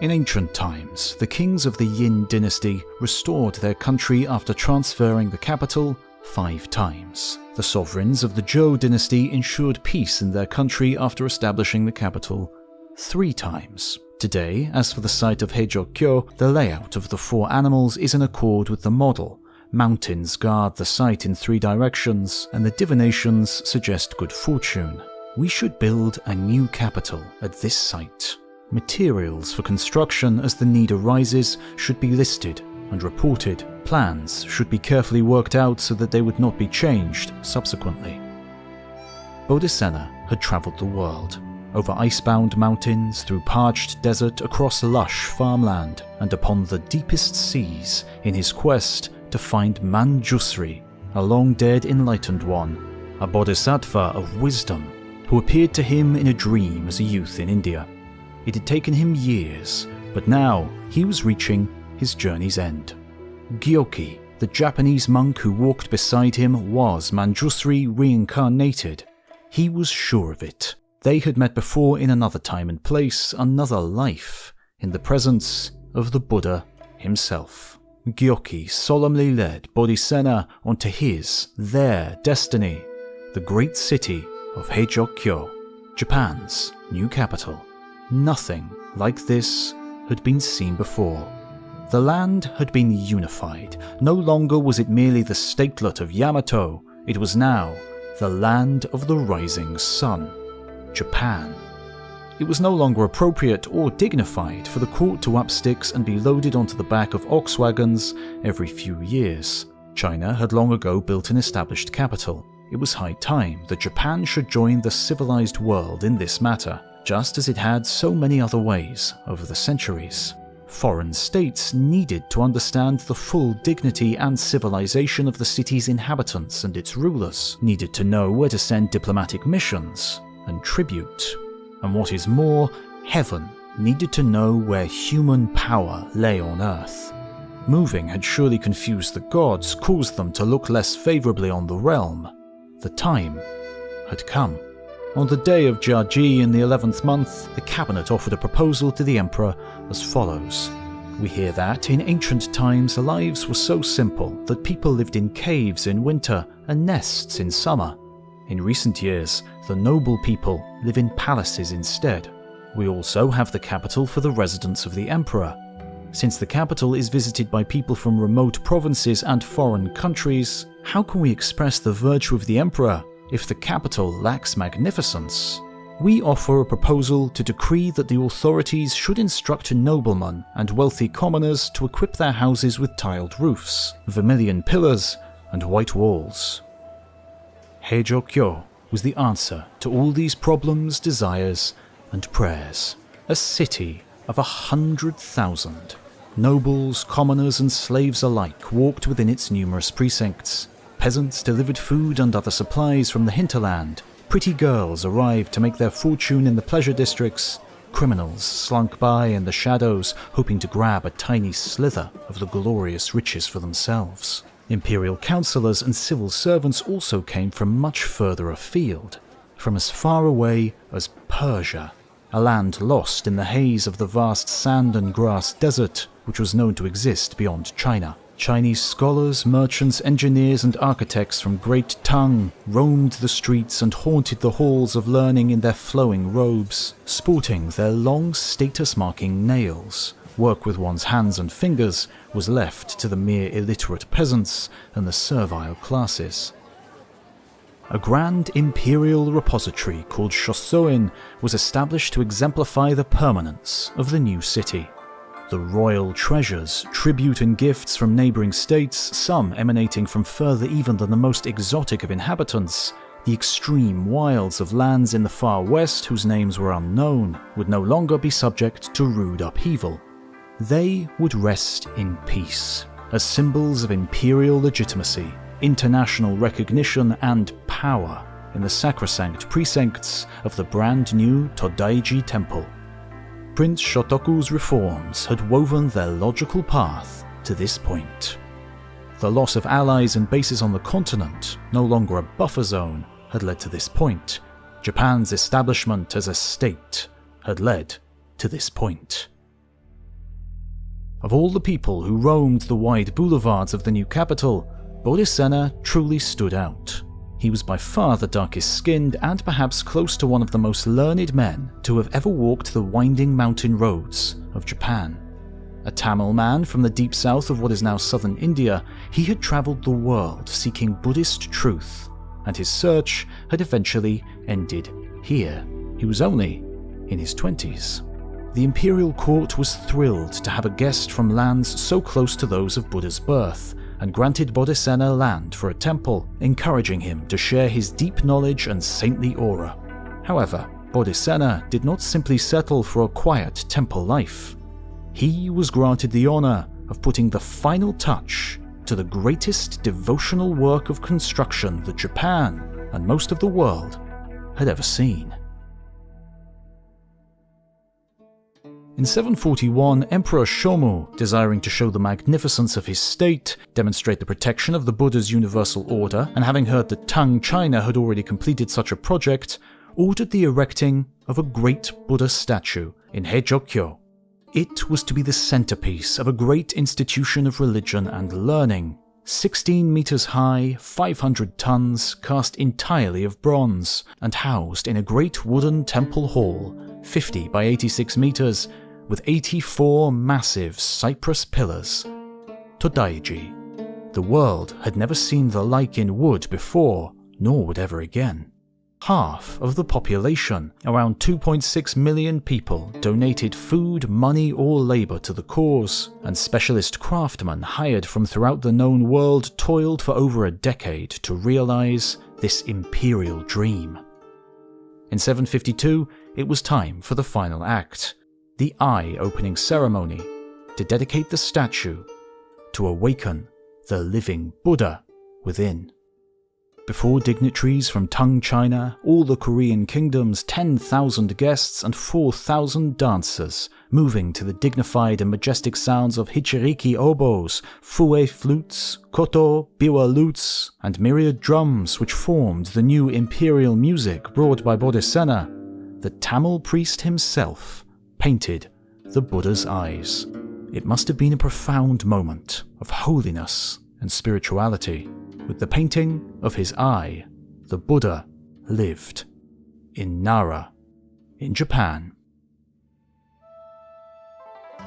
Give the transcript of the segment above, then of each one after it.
In ancient times, the kings of the Yin dynasty restored their country after transferring the capital 5 times. The sovereigns of the Zhou dynasty ensured peace in their country after establishing the capital 3 times. Today, as for the site of Heijō-kyō, the layout of the 4 animals is in accord with the model. Mountains guard the site in 3 directions, and the divinations suggest good fortune. We should build a new capital at this site. Materials for construction as the need arises should be listed and reported. Plans should be carefully worked out so that they would not be changed subsequently. Bodhisattva had travelled the world, over icebound mountains, through parched desert, across lush farmland, and upon the deepest seas in his quest to find Manjusri, a long-dead enlightened one, a bodhisattva of wisdom, who appeared to him in a dream as a youth in India. It had taken him years, but now he was reaching his journey's end. Gyoki, the Japanese monk who walked beside him, was Manjusri reincarnated. He was sure of it. They had met before in another time and place, another life, in the presence of the Buddha himself. Gyoki solemnly led Bodhisattva onto their destiny, the great city of Heijō-kyō, Japan's new capital. Nothing like this had been seen before. The land had been unified. No longer was it merely the statelet of Yamato, it was now the land of the rising sun, Japan. It was no longer appropriate or dignified for the court to up sticks and be loaded onto the back of ox wagons every few years. China had long ago built an established capital. It was high time that Japan should join the civilized world in this matter, just as it had so many other ways over the centuries. Foreign states needed to understand the full dignity and civilization of the city's inhabitants, and its rulers needed to know where to send diplomatic missions and tribute. And what is more, heaven needed to know where human power lay on earth. Moving had surely confused the gods, caused them to look less favorably on the realm. The time had come. On the day of Jiaji in the 11th month, the cabinet offered a proposal to the emperor as follows. We hear that in ancient times lives were so simple that people lived in caves in winter and nests in summer. In recent years, the noble people live in palaces instead. We also have the capital for the residence of the emperor. Since the capital is visited by people from remote provinces and foreign countries, how can we express the virtue of the emperor if the capital lacks magnificence? We offer a proposal to decree that the authorities should instruct noblemen and wealthy commoners to equip their houses with tiled roofs, vermilion pillars, and white walls. Heijō-kyō was the answer to all these problems, desires, and prayers. A city of 100,000. Nobles, commoners, and slaves alike walked within its numerous precincts. Peasants delivered food and other supplies from the hinterland. Pretty girls arrived to make their fortune in the pleasure districts. Criminals slunk by in the shadows, hoping to grab a tiny slither of the glorious riches for themselves. Imperial councillors and civil servants also came from much further afield, from as far away as Persia, a land lost in the haze of the vast sand and grass desert which was known to exist beyond China. Chinese scholars, merchants, engineers, and architects from Great Tang roamed the streets and haunted the halls of learning in their flowing robes, sporting their long status-marking nails. Work with one's hands and fingers was left to the mere illiterate peasants and the servile classes. A grand imperial repository called Shosoin was established to exemplify the permanence of the new city. The royal treasures, tribute and gifts from neighbouring states, some emanating from further even than the most exotic of inhabitants, the extreme wilds of lands in the far west whose names were unknown, would no longer be subject to rude upheaval. They would rest in peace, as symbols of imperial legitimacy, international recognition and power in the sacrosanct precincts of the brand new Todaiji Temple. Prince Shotoku's reforms had woven their logical path to this point. The loss of allies and bases on the continent, no longer a buffer zone, had led to this point. Japan's establishment as a state had led to this point. Of all the people who roamed the wide boulevards of the new capital, Bodhisattva truly stood out. He was by far the darkest-skinned and perhaps close to one of the most learned men to have ever walked the winding mountain roads of Japan. A Tamil man from the deep south of what is now southern India, he had travelled the world seeking Buddhist truth, and his search had eventually ended here. He was only in his 20s. The imperial court was thrilled to have a guest from lands so close to those of Buddha's birth, and granted Bodhisattva land for a temple, encouraging him to share his deep knowledge and saintly aura. However, Bodhisattva did not simply settle for a quiet temple life. He was granted the honor of putting the final touch to the greatest devotional work of construction that Japan and most of the world had ever seen. In 741, Emperor Shomu, desiring to show the magnificence of his state, demonstrate the protection of the Buddha's universal order, and having heard that Tang China had already completed such a project, ordered the erecting of a great Buddha statue in Heijō-kyō. It was to be the centerpiece of a great institution of religion and learning, 16 meters high, 500 tons, cast entirely of bronze, and housed in a great wooden temple hall, 50 by 86 meters, with 84 massive cypress pillars. Todaiji. The world had never seen the like in wood before, nor would ever again. Half of the population, around 2.6 million people, donated food, money, or labor to the cause, and specialist craftsmen hired from throughout the known world toiled for over a decade to realize this imperial dream. In 752, it was time for the final act, the eye-opening ceremony, to dedicate the statue, to awaken the living Buddha within. Before dignitaries from Tang China, all the Korean kingdoms, 10,000 guests and 4,000 dancers, moving to the dignified and majestic sounds of hichiriki oboes, fue flutes, koto, biwa lutes, and myriad drums which formed the new imperial music brought by Bodhisattva, the Tamil priest himself painted the Buddha's eyes. It must have been a profound moment of holiness and spirituality. With the painting of his eye, the Buddha lived in Nara, in Japan.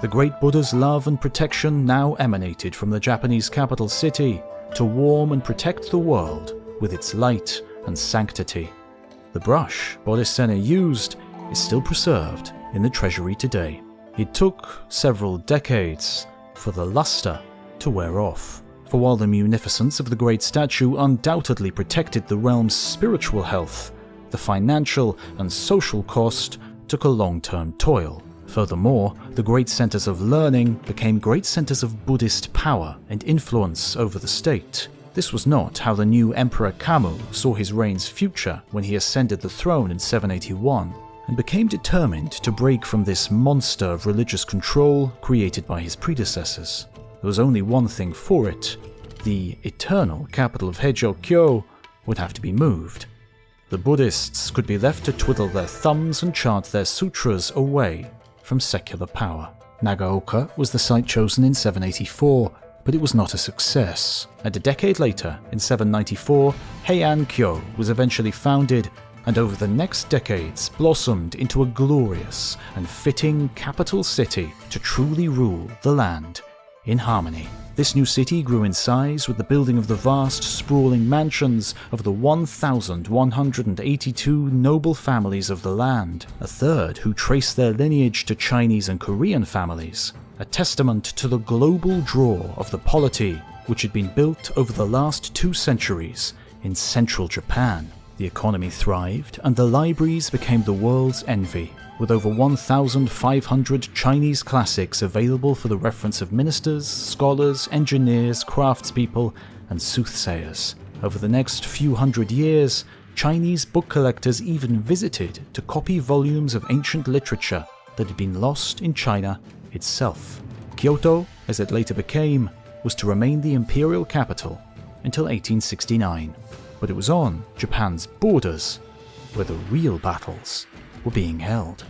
The great Buddha's love and protection now emanated from the Japanese capital city to warm and protect the world with its light and sanctity. The brush Bodhisattva used is still preserved in the treasury today. It took several decades for the luster to wear off. For while the munificence of the great statue undoubtedly protected the realm's spiritual health, the financial and social cost took a long-term toil. Furthermore, the great centers of learning became great centers of Buddhist power and influence over the state. This was not how the new Emperor Kamu saw his reign's future when he ascended the throne in 781, and became determined to break from this monster of religious control created by his predecessors. There was only one thing for it. The eternal capital of Heijō-kyō would have to be moved. The Buddhists could be left to twiddle their thumbs and chant their sutras away from secular power. Nagaoka was the site chosen in 784, but it was not a success. And a decade later, in 794, Heijō-kyō was eventually founded, and over the next decades blossomed into a glorious and fitting capital city to truly rule the land in harmony. This new city grew in size with the building of the vast, sprawling mansions of the 1,182 noble families of the land, a third who traced their lineage to Chinese and Korean families, a testament to the global draw of the polity which had been built over the last 2 centuries in central Japan. The economy thrived, and the libraries became the world's envy, with over 1,500 Chinese classics available for the reference of ministers, scholars, engineers, craftspeople, and soothsayers. Over the next few hundred years, Chinese book collectors even visited to copy volumes of ancient literature that had been lost in China itself. Kyoto, as it later became, was to remain the imperial capital until 1869. But it was on Japan's borders where the real battles were being held.